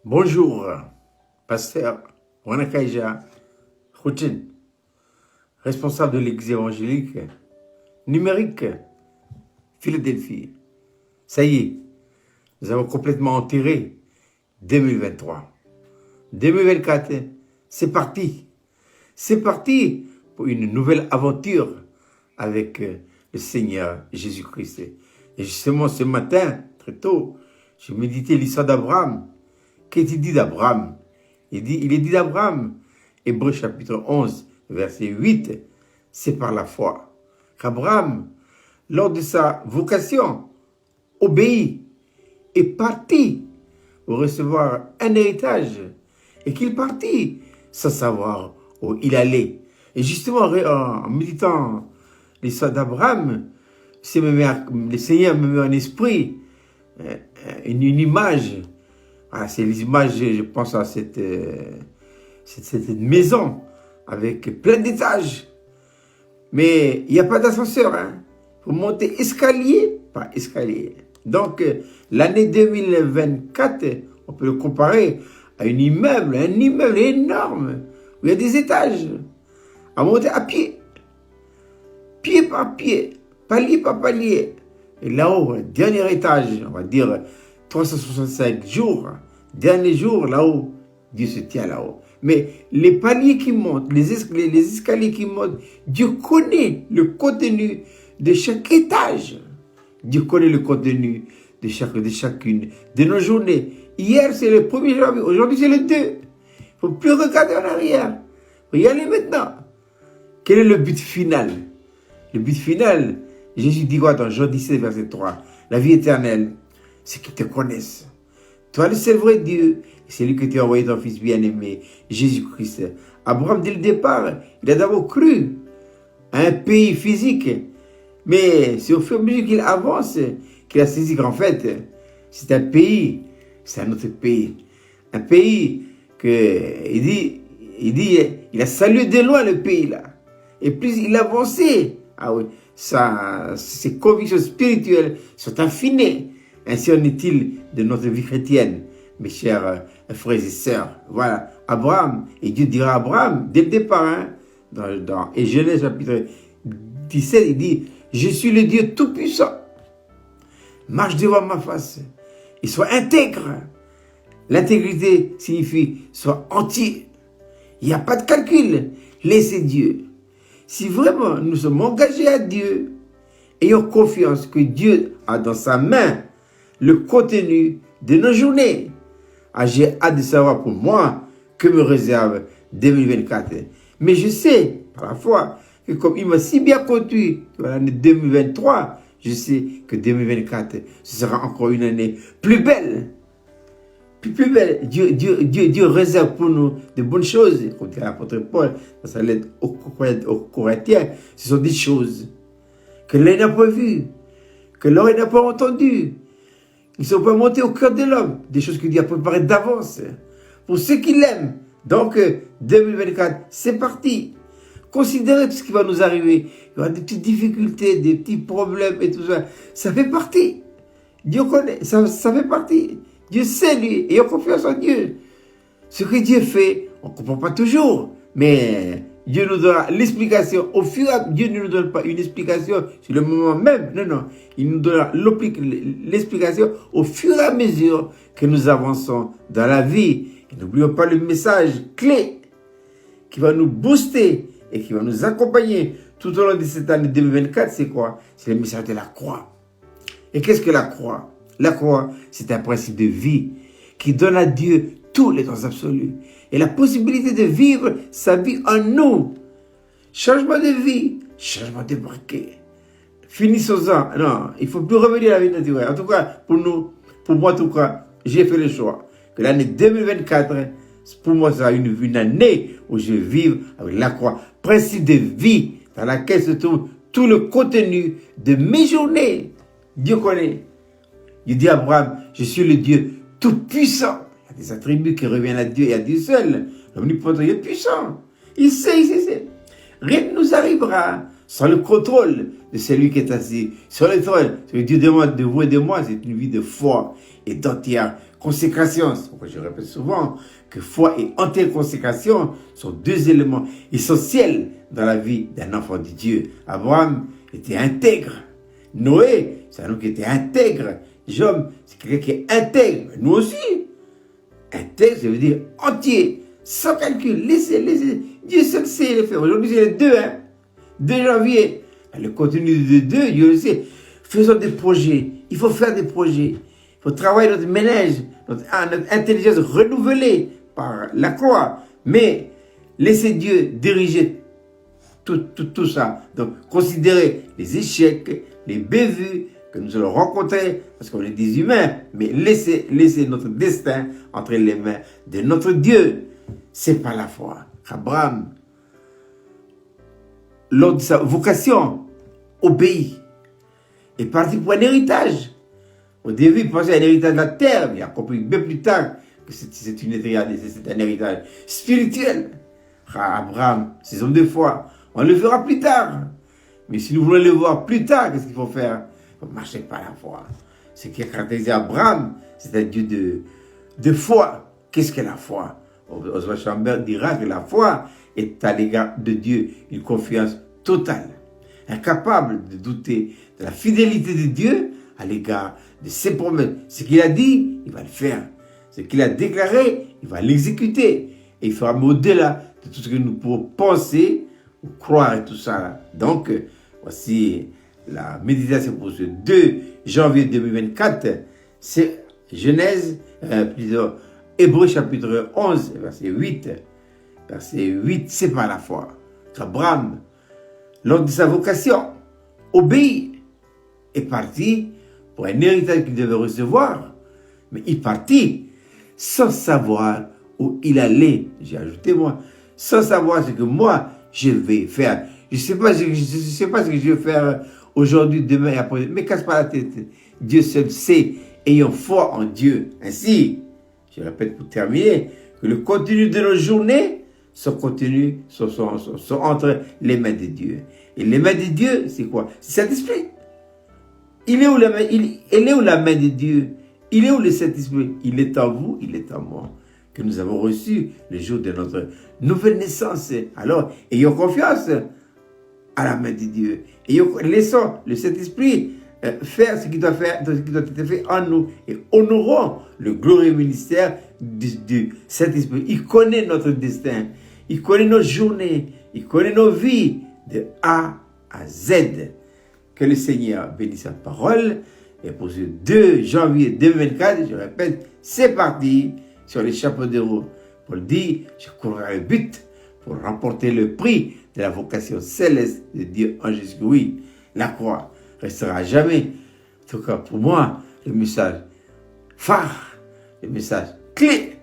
Bonjour, pasteur Wanakaija Khouchen, responsable de l'église évangélique numérique Philadelphie. Ça y est, nous avons complètement enterré 2023. 2024, c'est parti. C'est parti pour une nouvelle aventure avec le Seigneur Jésus-Christ. Et justement, ce matin, très tôt, j'ai médité l'histoire d'Abraham. Qu'est-il dit d'Abraham? Il est dit d'Abraham, Hébreux chapitre 11, verset 8, c'est par la foi qu'Abraham, lors de sa vocation, obéit et partit pour recevoir un héritage et qu'il partit sans savoir où il allait. Et justement, en méditant l'histoire d'Abraham, le Seigneur me met en esprit une image. Ah, c'est l'image, je pense à cette maison avec plein d'étages. Mais il n'y a pas d'ascenseur. Il faut monter escalier par escalier. Donc, l'année 2024, on peut le comparer à un immeuble énorme, où il y a des étages, à monter à pied par pied, palier par palier. Et là-haut, dernier étage, on va dire 365 jours, dernier jour, là-haut, Dieu se tient là-haut. Mais les paliers qui montent, les escaliers qui montent, Dieu connaît le contenu de chaque étage. Dieu connaît le contenu de chacune de nos journées. Hier, c'est le 1er janvier, aujourd'hui, c'est le 2. Il ne faut plus regarder en arrière. Il faut y aller maintenant. Quel est le but final? Le but final, Jésus dit quoi dans Jean 17, verset 3? La vie éternelle, c'est qu'ils te connaissent. Toi, le seul vrai Dieu, c'est lui que tu as envoyé ton Fils bien-aimé, Jésus-Christ. Abraham, dès le départ, il a d'abord cru à un pays physique. Mais c'est au fur et à mesure qu'il avance qu'il a saisi qu'en fait, c'est un pays, c'est un autre pays. Un pays que, il a salué de loin le pays là. Et plus il avançait, ah oui, ses convictions spirituelles sont affinées. Ainsi en est-il de notre vie chrétienne, mes chers frères et sœurs. Voilà, Abraham, et Dieu dira à Abraham, dès le départ, dans Genèse chapitre 17, il dit, je suis le Dieu tout-puissant, marche devant ma face, et sois intègre. L'intégrité signifie, sois entier. Il n'y a pas de calcul, laissez Dieu. Si vraiment nous sommes engagés à Dieu, ayons confiance que Dieu a dans sa main le contenu de nos journées. Ah, j'ai hâte de savoir pour moi que me réserve 2024. Mais je sais, par la foi, que comme il m'a si bien conduit dans l'année 2023, je sais que 2024, ce sera encore une année plus belle. Plus belle. Dieu réserve pour nous de bonnes choses. Comme dit l'apôtre Paul dans sa lettre aux Corinthiens, ce sont des choses que l'œil n'a pas vues, que l'oreille n'a pas entendues. Ils ne sont pas montés au cœur de l'homme. Des choses que Dieu a préparées d'avance. Pour ceux qui l'aiment. Donc, 2024, c'est parti. Considérez tout ce qui va nous arriver. Il y aura des petites difficultés, des petits problèmes et tout ça. Ça fait partie. Dieu connaît. Ça fait partie. Dieu sait, lui. Ayons confiance en Dieu. Ce que Dieu fait, on ne comprend pas toujours. Mais Dieu nous donnera l'explication. Au fur et à mesure, Dieu ne nous donne pas une explication sur le moment même. Non. Il nous donnera l'explication au fur et à mesure que nous avançons dans la vie. Et n'oublions pas le message clé qui va nous booster et qui va nous accompagner tout au long de cette année 2024. C'est quoi? C'est le message de la croix. Et qu'est-ce que la croix? La croix, c'est un principe de vie qui donne à Dieu tous les dons absolus et la possibilité de vivre sa vie en nous. Changement de vie, changement de braquet. Finissons-en. Non, il ne faut plus revenir à la vie naturelle. En tout cas, pour moi en tout cas, j'ai fait le choix que l'année 2024, pour moi, sera une année où je vis avec la croix. Principe de vie dans laquelle se trouve tout le contenu de mes journées. Dieu connaît. Il dit à Abraham, je suis le Dieu tout-puissant. Il y a des attributs qui reviennent à Dieu et à Dieu seul. L'omnipotent, il est puissant. Il sait. Rien ne nous arrivera sans le contrôle de celui qui est assis sur le trône. Ce que Dieu demande de vous et de moi, c'est une vie de foi et d'entière consécration. Je répète souvent que foi et entière-consécration sont deux éléments essentiels dans la vie d'un enfant de Dieu. Abraham était intègre. Noé, c'est un homme qui était intègre. Job, c'est quelqu'un qui est intègre. Nous aussi. Intègre, ça veut dire entier, sans calcul. Laissez. Dieu seul sait le faire. Aujourd'hui, c'est le 2 janvier. Le contenu de 2, Dieu le sait. Faisons des projets. Il faut faire des projets. Il faut travailler notre ménage, notre intelligence renouvelée par la croix. Mais laissez Dieu diriger tout ça. Donc, considérez les échecs, les bévues que nous allons rencontrer, parce qu'on est des humains, mais laissez notre destin entre les mains de notre Dieu. C'est pas la foi. Abraham, lors de sa vocation, obéit. Est parti pour un héritage. Au début, il pensait à un héritage de la terre, mais il a compris bien plus tard que c'est un héritage spirituel. Abraham, ces hommes de foi, on le verra plus tard. Mais si nous voulons le voir plus tard, qu'est-ce qu'il faut faire? Il faut marcher par la foi. Ce qui a caractérisé Abraham, c'est un Dieu de foi. Qu'est-ce que la foi? Oswald Chambers dira que la foi est à l'égard de Dieu une confiance totale, incapable de douter de la fidélité de Dieu à l'égard de ses promesses. Ce qu'il a dit, il va le faire. Ce qu'il a déclaré, il va l'exécuter. Et il fera au-delà de tout ce que nous pouvons penser ou croire et tout ça. Donc, voici la méditation pour ce 2 janvier 2024. C'est Genèse, plutôt Hébreux chapitre 11, verset 8. Verset 8, c'est par la foi qu'Abraham, lors de sa vocation, obéit, est parti pour un héritage qu'il devait recevoir. Mais il partit sans savoir où il allait. J'ai ajouté moi, sans savoir ce que moi je vais faire. Je ne sais pas ce que je vais faire aujourd'hui, demain et après. Mais casse pas la tête. Dieu seul sait. Ayons foi en Dieu. Ainsi, je répète pour terminer, que le contenu de nos journées sont entre les mains de Dieu. Et les mains de Dieu, c'est quoi? C'est Saint-Esprit. Il est où la main de Dieu? Il est où le Saint-Esprit? Il est en vous, il est en moi. Que nous avons reçu le jour de notre nouvelle naissance. Alors, ayons confiance à la main de Dieu. Laissons le Saint-Esprit faire ce qui doit être fait en nous. Et honorons le glorieux ministère du Saint-Esprit. Il connaît notre destin. Il connaît nos journées. Il connaît nos vies de A à Z. Que le Seigneur bénisse sa parole. Et pour ce 2 janvier 2024, je répète, c'est parti sur les chapeaux de roue. Paul dit, je courrai le but pour remporter le prix de la vocation céleste de Dieu en Jésus. Oui, la croix restera à jamais. En tout cas, pour moi, le message phare, le message clé.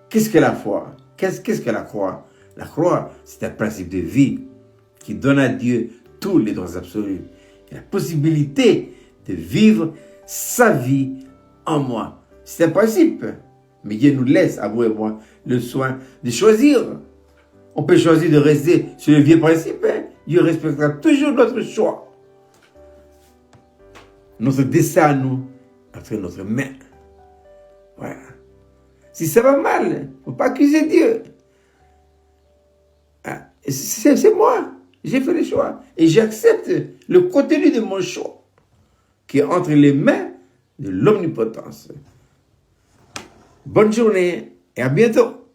Qu'est-ce que la foi? Qu'est-ce que la croix? La croix, c'est un principe de vie qui donne à Dieu tous les droits absolus. Et la possibilité de vivre sa vie en moi. C'est un principe. Mais Dieu nous laisse, à vous et moi, le soin de choisir. On peut choisir de rester sur le vieux principe. Dieu respectera toujours notre choix. Notre destin à nous, entre notre main. Voilà. Si ça va mal, il ne faut pas accuser Dieu. C'est moi. J'ai fait le choix. Et j'accepte le contenu de mon choix qui est entre les mains de l'omnipotence. Bonne journée et à bientôt.